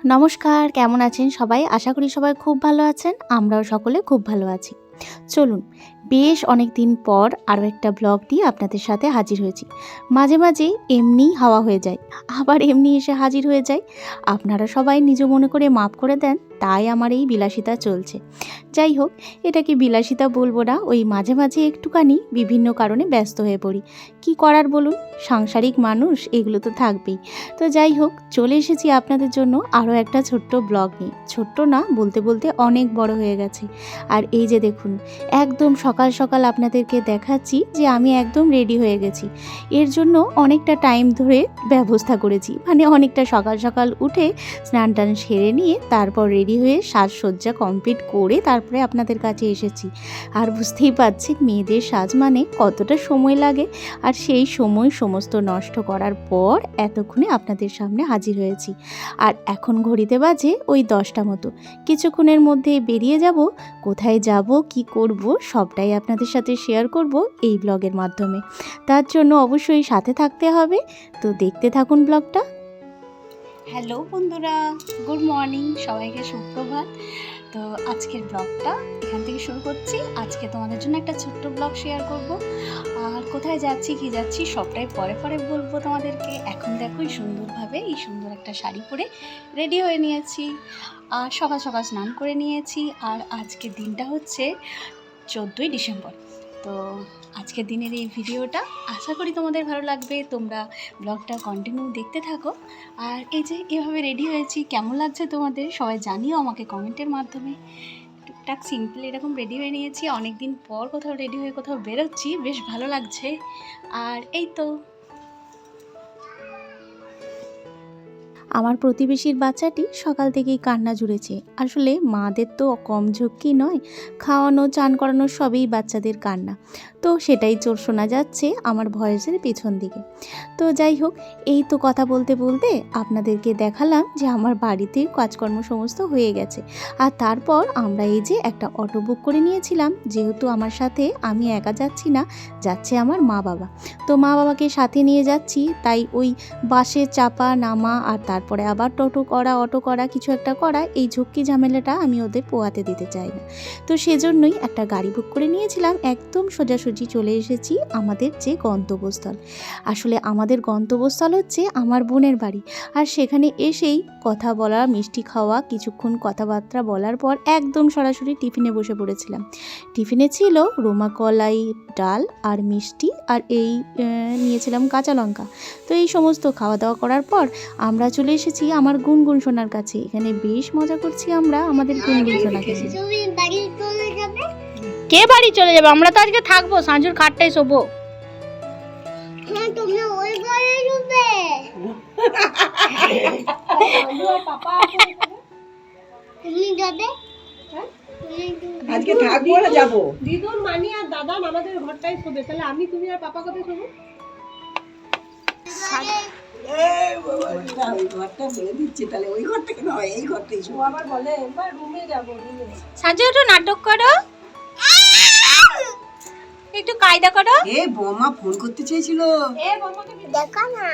নমস্কার, কেমন আছেন সবাই? আশা করি সবাই খুব ভালো আছেন। আমরাও সকলে খুব ভালো আছি। চলুন, বেশ অনেক দিন পর আরও একটা ব্লগ দিয়ে আপনাদের সাথে হাজির হয়েছি। মাঝে মাঝে এমনিই হাওয়া হয়ে যায়, আবার এমনি এসে হাজির হয়ে যায়। আপনারা সবাই নিজ মনে করে মাপ করে দেন, তাই আমার এই বিলাসিতা চলছে। যাই হোক, এটাকে বিলাসিতা বলবো না, ওই মাঝে মাঝে একটুখানি বিভিন্ন কারণে ব্যস্ত হয়ে পড়ি। কি করার বলুন, সাংসারিক মানুষ, এগুলো তো থাকবেই। তো যাই হোক, চলে এসেছি আপনাদের জন্য আরও একটা ছোট্ট ব্লগ নিয়ে। ছোট্ট না, বলতে বলতে অনেক বড় হয়ে গেছে। আর এই যে দেখুন, একদম সকাল সকাল আপনাদেরকে দেখাচ্ছি যে আমি একদম রেডি হয়ে গেছি। এর জন্য অনেকটা টাইম ধরে ব্যবস্থা করেছি, মানে অনেকটা সকাল সকাল উঠে স্নান টান সেরে নিয়ে তারপর রেডি হয়ে সাজসজ্জা কমপ্লিট করে তারপরে আপনাদের কাছে এসেছি। আর বুঝতেই পারছেন মেয়েদের সাজ মানে কতটা সময় লাগে, আর সেই সময় সমস্ত নষ্ট করার পর এতক্ষণে আপনাদের সামনে হাজির হয়েছি। আর এখন ঘড়িতে বাজে ওই 10টা মতো। কিছুক্ষণের মধ্যে বেরিয়ে যাব। কোথায় যাব, কি করব, সবটাই আপনাদের সাথে শেয়ার করব এই ব্লগের মাধ্যমে। তার জন্য অবশ্যই সাথে থাকতে হবে, তো দেখতে থাকুন ব্লগটা। হ্যালো বন্ধুরা, গুড মর্নিং, সবাইকে সুপ্রভাত। তো আজকের ব্লগটা এখান থেকে শুরু করছি। আজকে তোমাদের জন্য একটা ছোট্ট ব্লগ শেয়ার করব। আর কোথায় যাচ্ছি কি যাচ্ছি সবটাই পরে পরে বলবো তোমাদেরকে। এখন দেখো সুন্দরভাবে এই সুন্দর একটা শাড়ি পরে রেডি হয়ে নিয়েছি, আর সকাল সকাল স্নান করে নিয়েছি। আর আজকের দিনটা হচ্ছে 14ই ডিসেম্বর। তো আজকের দিনের এই ভিডিওটা আশা করি তোমাদের ভালো লাগবে, তোমরা ব্লগটা কন্টিনিউ দেখতে থাকো। আর এই যে এভাবে রেডি হয়েছি, কেমন লাগছে তোমাদের সবাই জানিও আমাকে কমেন্টের মাধ্যমে। টুকটাক সিম্পল এরকম রেডি হয়ে নিয়েছি, অনেক দিন পর কোথাও রেডি হয়ে কোথাও বেরোচ্ছি, বেশ ভালো লাগছে। আর এই তো আমার প্রতিবেশীর বাচ্চাটি সকাল থেকেই কান্না জুড়েছে। আসলে মাদের তো কম ঝক্কি নয়, খাওয়ানো চান করানো সবই বাচ্চাদের কান্না। তো সেটাই চোর শোনা যাচ্ছে আমার ভয়েসের পেছন দিকে। তো যাই হোক, এই তো কথা বলতে বলতে আপনাদেরকে দেখালাম যে আমার বাড়িতে কাজকর্ম সমস্ত হয়ে গেছে। আর তারপর আমরা এই যে একটা অটো বুক করে নিয়েছিলাম, যেহেতু আমার সাথে আমি একা যাচ্ছি না, যাচ্ছে আমার মা বাবা। তো মা বাবাকে সাথে নিয়ে যাচ্ছি, তাই ওই বাসে চাপা নামা আর তারপরে আবার টোটো করা, অটো করা, কিছু একটা করা, এই ঝক্কি ঝামেলাটা আমি ওদের পোহাতে দিতে চাই না। তো সেজন্যই একটা গাড়ি বুক করে নিয়েছিলাম। একদম সোজাসুজি চলে এসেছি আমাদের যে গন্তব্যস্থল। আসলে আমাদের গন্তব্যস্থল হচ্ছে আমার বোনের বাড়ি। আর সেখানে এসেই কথা বলা, মিষ্টি খাওয়া, কিছুক্ষণ কথাবার্তা বলার পর একদম সরাসরি টিফিনে বসে পড়েছিলাম। টিফিনে ছিল রোমা কলাই, ডাল আর মিষ্টি, আর এই নিয়েছিলাম কাঁচা লঙ্কা। তো এই সমস্ত খাওয়া দাওয়া করার পর আমরা চলে এসেছি আমার গুনগুন সোনার কাছে। এখানে বেশ মজা করছি আমরা আমাদের গুনগুন সোনাকে। কে বাড়ি চলে যাবে? আমরা তো আজকে থাকবো, সাঁঝুর খাটটাই শোবো। আজকে থাকবো না যাবো। দিদুন, মানি আর দাদা আমাদের ঘরটাই শোবে, তাহলে আমি, তুমি আর পাপা কোথায় শোবো? ঘরটা বলে দিচ্ছি, তাহলে ওই ঘর থেকে নয়, এই ঘরটাই শোবো। আবার বলে এবার রুমে যাবো, রুমে। সাঁঝু একটু নাটক করো, একটু কায়দা করো। এ বৌমা ফোন করতে চেয়েছিল। এ বৌমাকে দেখো না,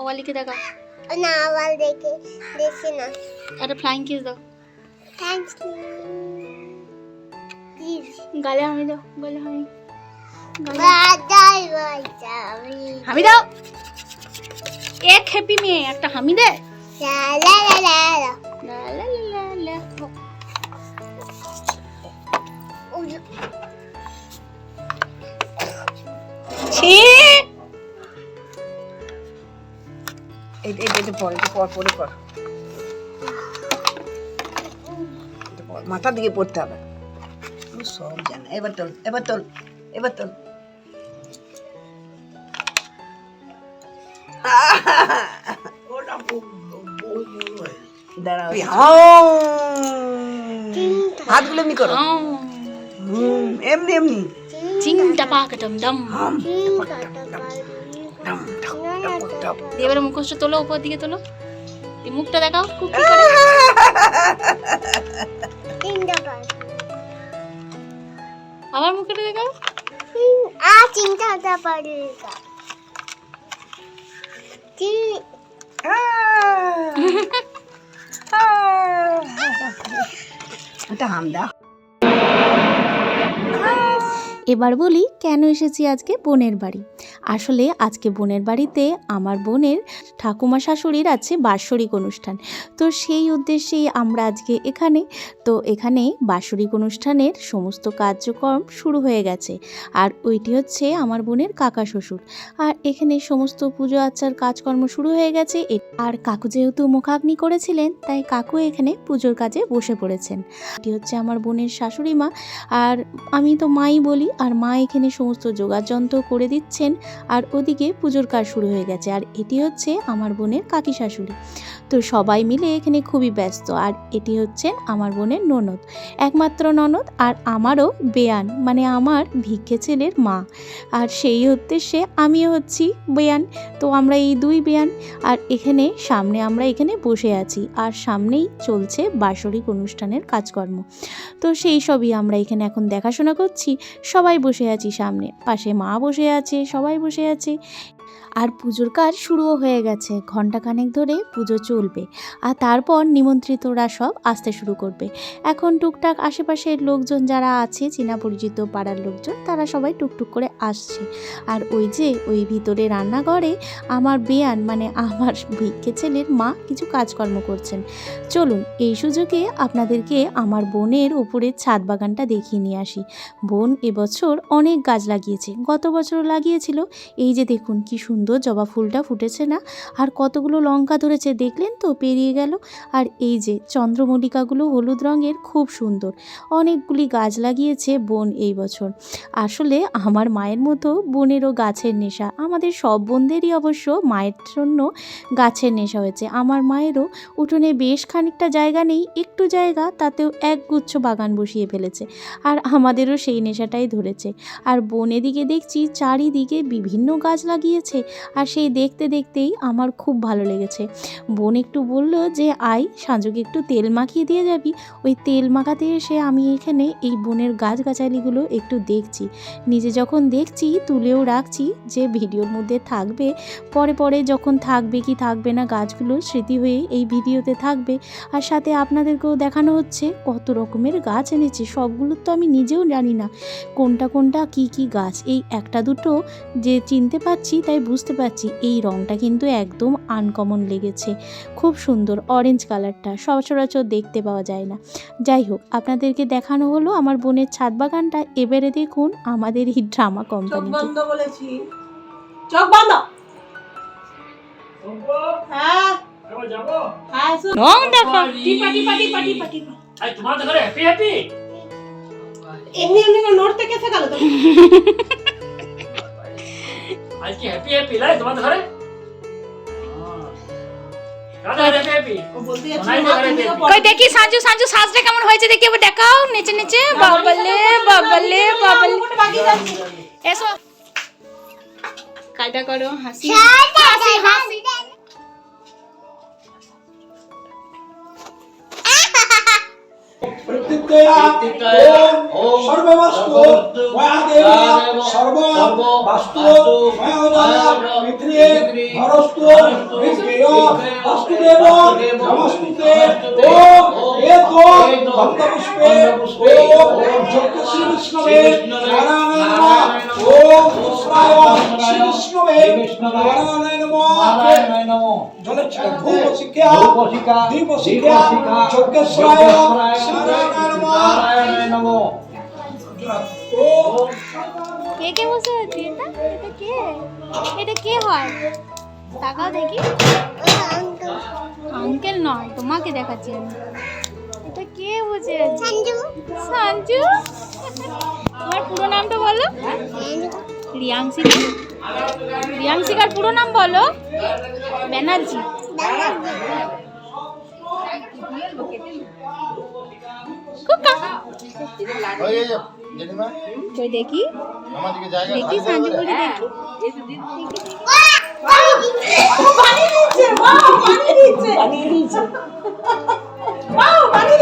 ওয়ালিকে দেখো না, ওয়াল দেখে দেখি না। একটা ফ্লাইং কিস দাও। Thanks you. প্লিজ গালে হামি দাও, গালে হামি। হামি দাও। এক হ্যাপি মেয়ে, একটা হামি দে। লা লা লা লা লা লা লা লা। ছি, এটা পরে কর। মাথা দিকে পড়তে হবে, সব জানা। এবার তোল, এবার তোল, এবার তোল। দাঁড়াও, হাতগুলো এমনি করো, এমনি এমনি। চিংটা পাকাটাম দম। এবারে মুখোশটা তোলো, উপর দিকে তোলো, এই মুখটা দেখাও খুব কি করে। আবার মুখটা দেখাও। চিংটা পারে এটা হামদা। এবার বলি কেন এসেছি আজকে বোনের বাড়ি। আসলে আজকে বোনের বাড়িতে আমার বোনের ঠাকুমা শাশুড়ির আছে বাৎসরিক অনুষ্ঠান, তো সেই উদ্দেশ্যেই আমরা আজকে এখানে। তো এখানে বাৎসরিক অনুষ্ঠানের সমস্ত কার্যক্রম শুরু হয়ে গেছে, আর ওইটি হচ্ছে আমার বোনের কাকা শ্বশুর। আর এখানে সমস্ত পুজো আচ্চার কাজকর্ম শুরু হয়ে গেছে। আর কাকু যেহেতু মুখাগ্নি করেছিলেন, তাই কাকু এখানে পুজোর কাজে বসে পড়েছেন। এটি হচ্ছে আমার বোনের শাশুড়ি মা, আর আমি তো মাই বলি। আর মা এখানে সমস্ত যোগাযন্ত্র করে দিচ্ছেন, আর ওদিকে পুজোর কাজ শুরু হয়ে গেছে। আর এটি হচ্ছে আমার বোনের কাকি শাশুড়ি। তো সবাই মিলে এখানে খুবই ব্যস্ত। আর এটি হচ্ছে আমার বোনের ননদ, একমাত্র ননদ, আর আমারও বেয়ান, মানে আমার ভিক্ষে ছেলের মা। আর সেই উদ্দেশ্যে আমিও হচ্ছি বেয়ান। তো আমরা এই দুই বেয়ান। আর এখানে সামনে আমরা এখানে বসে আছি, আর সামনেই চলছে বাৎসরিক অনুষ্ঠানের কাজকর্ম। তো সেই সবই আমরা এখানে এখন দেখাশোনা করছি। সবাই বসে আছি সামনে, পাশে মা বসে আছে, সবাই বসে আছে। আর পুজোর কাজ শুরুও হয়ে গেছে, ঘণ্টাখানেক ধরে পুজো চলবে। আর তারপর নিমন্ত্রিতরা সব আসতে শুরু করবে। এখন টুকটাক আশেপাশের লোকজন যারা আছে, চেনা পরিচিত পাড়ার লোকজন, তারা সবাই টুকটুক করে আসছে। আর ওই যে ওই ভিতরে রান্নাঘরে আমার বেয়ান, মানে আমার ভিক্ষে ছেলের মা কিছু কাজকর্ম করছেন। চলুন এই সুযোগে আপনাদেরকে আমার বোনের উপরের ছাদ বাগানটা দেখিয়ে নিয়ে আসি। বোন এবছর অনেক গাছ লাগিয়েছে, গত বছরও লাগিয়েছিল। এই যে দেখুন কি সুন্দর জবা ফুলটা ফুটেছে না, আর কতগুলো লঙ্কা ধরেছে দেখলেন তো, পেরিয়ে গেল। আর এই যে চন্দ্রমল্লিকাগুলো হলুদ রঙের, খুব সুন্দর। অনেকগুলি গাছ লাগিয়েছে বোন এই বছর। আসলে আমার মায়ের মতো বোনেরও গাছের নেশা। আমাদের সব বোনদেরই অবশ্য মায়ের জন্য গাছের নেশা হয়েছে। আমার মায়েরও উঠোনে বেশ খানিকটা জায়গা নেই, একটু জায়গা, তাতেও একগুচ্ছ বাগান বসিয়ে ফেলেছে। আর আমাদেরও সেই নেশাটাই ধরেছে। আর বোন এদিকে দেখছি চারিদিকে বিভিন্ন গাছ লাগিয়েছে, আর সেই দেখতে দেখতেই আমার খুব ভালো লেগেছে। বোন একটু বলল যে আয় সাঁজুকে একটু তেল মাখিয়ে দিয়ে যাবি। ওই তেল মাখাতে এসে আমি এখানে এই বোনের গাছগাছালিগুলো একটু দেখছি। নিজে যখন দেখছি তুলেও রাখছি, যে ভিডিওর মধ্যে থাকবে, পরে পরে যখন থাকবে কি থাকবে না গাছগুলো স্মৃতি হয়ে এই ভিডিওতে থাকবে। আর সাথে আপনাদেরকেও দেখানো হচ্ছে কত রকমের গাছ এনেছি। সবগুলো তো আমি নিজেও জানি না কোনটা কোনটা কি কি গাছ। এই একটা দুটো যে চিনতে পারছি, তাই বুঝতে পারছি এই রঙটা কিন্তু একদম আনকমন লেগেছে, খুব সুন্দর অরেঞ্জ কালারটা, সচরাচর দেখতে পাওয়া যায় না। যাই হোক, আপনাদেরকে দেখানো হলো আমার বোনের ছাদ বাগানটা। এবারে দেখুন আমাদের এই ড্রামা কোম্পানি। বন্ধ বলেছি, চোখ বন্ধ। হ্যাঁ হ্যাঁ, রং দেখো, টিপা টিপা টিপা টিপা টিপা। আই তোমার ঘরে হ্যাপি হ্যাপি এমনি এমনি নড়তে কে শেখালো তো? আজ কি হ্যাপি হ্যাপি লাই তোমার ঘরে কাদা হ্যাপি হ্যাপি ও বলতে যাচ্ছে নাই মা, ঘরে তুমিও happy। পড়ো। কই দেখি সাজু সাজু সাজটা কেমন হয়েছে দেখি, এবার দেখাও নেচে নেচে। বাবালে বাবালে বাবালে, ওটা বাকি যাচ্ছে। এসো কায়দা করো, হাসি হাসি হাসি। প্রত্যেকয়া ওম সর্ববস্তু ময়াদেব সর্ববস্তু ময়োদয় পিতৃ হরস্তু বিজ্ঞেয় বাস্তুদেব নমস্তুতে ওম এতো ভক্তপুষ্পে ওম যজ্ঞশ্রী বিষ্ণবে নারায়ণায় নমঃ ওম পুষ্পায় শ্রী বিষ্ণবে নারায়ণায় নমঃ জলে ধূপ শিক্ষা দীপ শিক্ষা যজ্ঞশ্রায় কে কে বসে আছে? এটা কে? এটা কে হয়? তাকাও দেখি। আঙ্কেল নয়, তোমাকে দেখাচ্ছি আমি। এটা কে বসে আছে? সঞ্জু। সঞ্জু, তোমার পুরো নামটা বলো। রিয়াংশিকা। রিয়াংশিকার পুরো নাম বলো। ব্যানার্জি। কই দেখি, দেখি সাঞ্জু বলি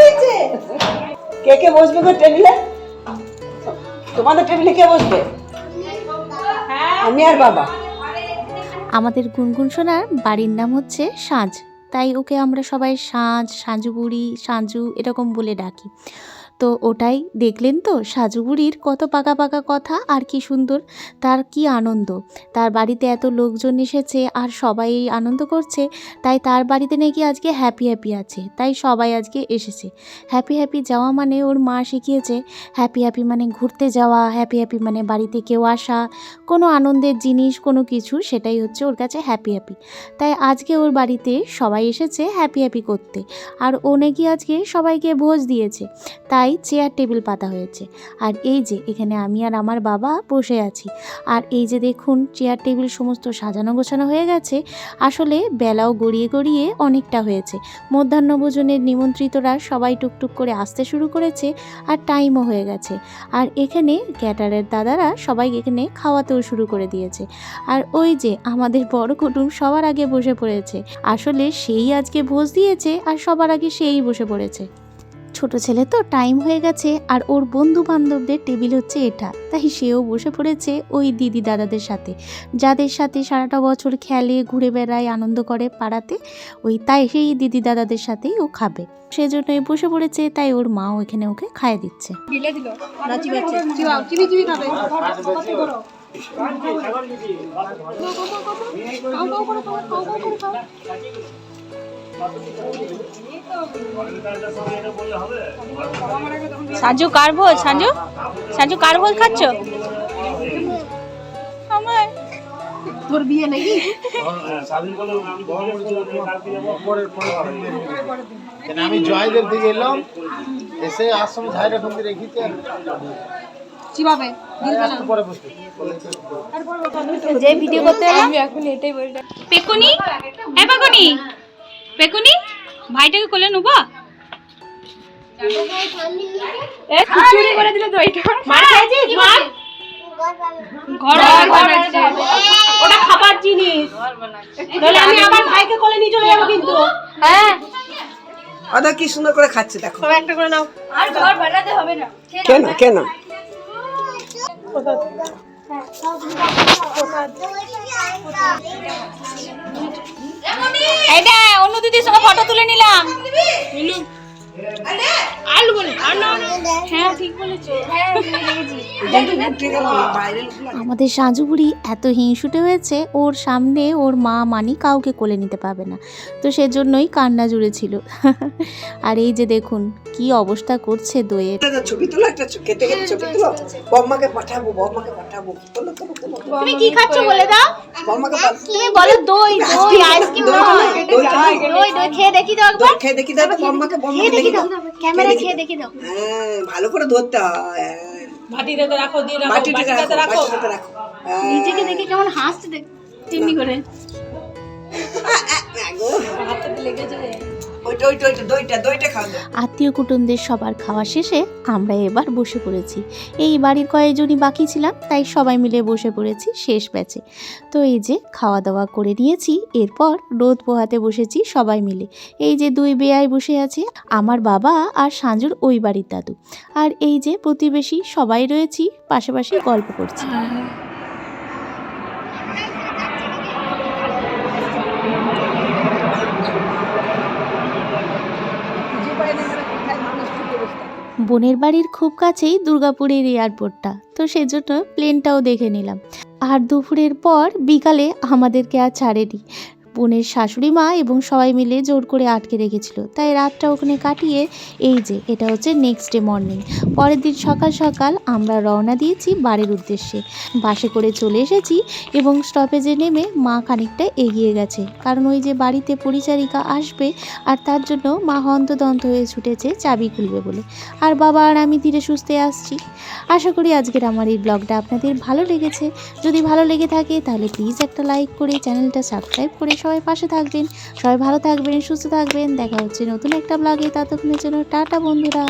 দেখি। কে কে বসবে গো টেবিলে? তোমাদের টেবিলে কে বসবে? আমি আর বাবা। আমাদের গুনগুন সোনার বাড়ির নাম হচ্ছে সাঁঝ, তাই ওকে আমরা সবাই সাঁঝ, সাঁঝু বুড়ি, সাঁঝু এরকম বলে ডাকি। তো ওটাই দেখলেন তো সাজু বুড়ির কত পাকা পাকা কথা, আর কি সুন্দর, তার কি আনন্দ। তার বাড়িতে এত লোকজন এসেছে আর সবাই আনন্দ করছে, তাই তার বাড়িতে নাকি আজকে হ্যাপি হ্যাপি আছে, তাই সবাই আজকে এসেছে। হ্যাপি হ্যাপি যাওয়া মানে ওর মা শিখিয়েছে, হ্যাপি হ্যাপি মানে ঘুরতে যাওয়া, হ্যাপি হ্যাপি মানে বাড়িতে কেউ আসা, কোনো আনন্দের জিনিস কোনো কিছু, সেটাই হচ্ছে ওর কাছে হ্যাপি হ্যাপি। তাই আজকে ওর বাড়িতে সবাই এসেছে হ্যাপি হ্যাপি করতে, আর ও নাকি আজকে সবাইকে ভোজ দিয়েছে, তাই চেয়ার টেবিল পাতা হয়েছে। আর এই যে এখানে আমি আর আমার বাবা বসে আছি, আর এই যে দেখুন চেয়ার টেবিল সমস্ত সাজানো গোছানো হয়ে গেছে। আসলে বেলাও গড়িয়ে গড়িয়ে অনেকটা হয়েছে, মধ্যাহ্নভোজনের নিমন্ত্রিতরা সবাই টুকটুক করে আসতে শুরু করেছে, আর টাইমও হয়ে গেছে। আর এখানে ক্যাটারের দাদারা সবাই এখানে খাওয়াতেও শুরু করে দিয়েছে। আর ওই যে আমাদের বড় কুটুম সবার আগে বসে পড়েছে, আসলে সেই আজকে ভোজ দিয়েছে আর সবার আগে সেই বসে পড়েছে। ছোট ছেলে তো টাইম হয়ে গেছে, আর ওর বন্ধু বান্ধবদের টেবিল হচ্ছে এটা, তাই সেও বসে পড়েছে ওই দিদি দাদাদের সাথে, যাদের সাথে সারাটা বছর খেলে ঘুরে বেড়ায় আনন্দ করে পাড়াতে, তাই সেই দিদি দাদাদের সাথেই ও খাবে, সেজন্যই বসে পড়েছে। তাই ওর মাও এখানে ওকে খাইয়ে দিচ্ছে। সাজু কার ভোজ? সাজু কার ভোজ খাচ্ছ? আমার তোর বিয়ে নাকি? আমি জয়দেব দিকে এলাম, এসে আশ্রম ঝাইরা ফোন রেখেছি কিভাবে পরে বসতে যে ভিডিও করতে আমি এখন এটাই বলি। পেকুনি, এ পেকুনি, পেকুনি ভাইটাকে কোলে নেবো? এ চুরি করে দিলে তো এটা মার খাইছিস? মার ঘর বানাচ্ছে, ওটা খাবার জিনিস, তাহলে আমি আমার ভাইকে কোলে নিয়ে চলে যাবো কিন্তু। হ্যাঁ আদা কি সুন্দর করে খাচ্ছে দেখো। সবাই একটা করে নাও, আর ঘর বানাতে হবে না। কেন কেন? এইটা অন্য দিদির সঙ্গে ফটো তুলে নিলাম। আলু বলে হ্যাঁ ঠিক বলেছো। আমাদের সাজু বুড়ি এত হিংসুটে হয়েছে, ওর সামনে ওর মা মানি কাউকে কোলে নিতে পারবে না, তো সেজন্যই কান্না জুড়েছিল। আর এই যে দেখুন কি অবস্থা করছে দইয়ের। ছবি তোলো, একটা কেটে কেটে ছবি তোলো, বম্মাকে পাঠাবো, বম্মাকে পাঠাবো। তোলো তোলো তোলো। তুমি কি খাচ্ছ বলে দাও? বম্মাকে তুমি বলো দই, দই আইসক্রিম নয়, দই দই খেয়ে দেখি দাও একবার, খেয়ে দেখি দাও, বম্মাকে বম্মাকে দেখি দাও, ক্যামেরা খেয়ে দেখি দাও। হ্যাঁ ভালো করে ধরতে হয়। বাটিতে রাখো, দিয়ে রাখো, বাটিতে বাটিতে রাখো। রাখো। নিজেকে দেখে কেমন হাসতে দেখ তেমনি করে। হাতে লেগেছে। দইটা খাও। আত্মীয় কুটুমদের সবার খাওয়া শেষে আমরা এবার বসে পড়েছি। এই বাড়ির কয়েকজনই বাকি ছিলাম, তাই সবাই মিলে বসে পড়েছি শেষ ব্যাচে। তো এই যে খাওয়া দাওয়া করে নিয়েছি, এরপর রোদ পোহাতে বসেছি সবাই মিলে। এই যে দুই বেয়াই বসে আছে, আমার বাবা আর সাঁজুর ওই বাড়ির দাদু, আর এই যে প্রতিবেশী সবাই রয়েছি, পাশাপাশি গল্প করছি। বোনের বাড়ির খুব কাছেই দুর্গাপুরের এয়ারপোর্টটা, তো সেজন্য প্লেনটাও দেখে নিলাম। আর দুপুরের পর বিকালে আমাদেরকে আর ছাড়েনি, বোনের শাশুড়ি মা এবং সবাই মিলে জোর করে আটকে রেখেছিল, তাই রাতটা ওখানে কাটিয়ে এই যে এটা হচ্ছে নেক্সট ডে মর্নিং। পরের দিন সকাল সকাল আমরা রওনা দিয়েছি বাড়ির উদ্দেশ্যে। বাসে করে চলে এসেছি এবং স্টপেজে নেমে মা খানিকটা এগিয়ে গেছে, কারণ ওই যে বাড়িতে পরিচারিকা আসবে, আর তার জন্য মা হন্তদন্ত হয়ে ছুটেছে চাবি খুলবে বলে। আর বাবা আর আমি ধীরে সুস্থে আসছি। আশা করি আজকের আমার এই ব্লগটা আপনাদের ভালো লেগেছে। যদি ভালো লেগে থাকে তাহলে প্লিজ একটা লাইক করে চ্যানেলটা সাবস্ক্রাইব করে সবাই পাশে থাকবেন। সবাই ভালো থাকবেন, সুস্থ থাকবেন। দেখা হচ্ছে নতুন একটা ব্লগে, ততক্ষণের জন্য টাটা বন্ধুরা।